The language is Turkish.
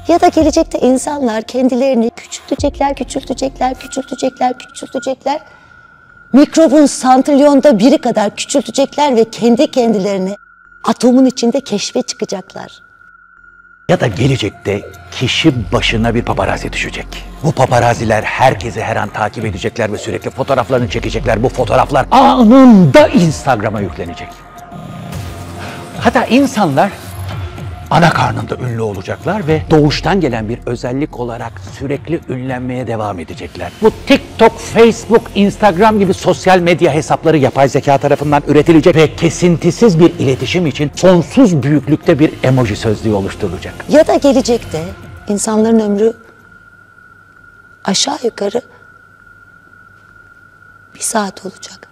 Ya da gelecekte insanlar kendilerini küçültecekler. Mikrobun santrilyonda biri kadar küçültecekler ve kendi kendilerini atomun içinde keşfe çıkacaklar. Ya da gelecekte kişi başına bir paparazzi düşecek. Bu paparaziler herkesi her an takip edecekler ve sürekli fotoğraflarını çekecekler. Bu fotoğraflar anında Instagram'a yüklenecek. Hatta insanlar ana karnında ünlü olacaklar ve doğuştan gelen bir özellik olarak sürekli ünlenmeye devam edecekler. Bu TikTok, Facebook, Instagram gibi sosyal medya hesapları yapay zeka tarafından üretilecek ve kesintisiz bir iletişim için sonsuz büyüklükte bir emoji sözlüğü oluşturulacak. Ya da gelecekte insanların ömrü aşağı yukarı 1 saat olacak.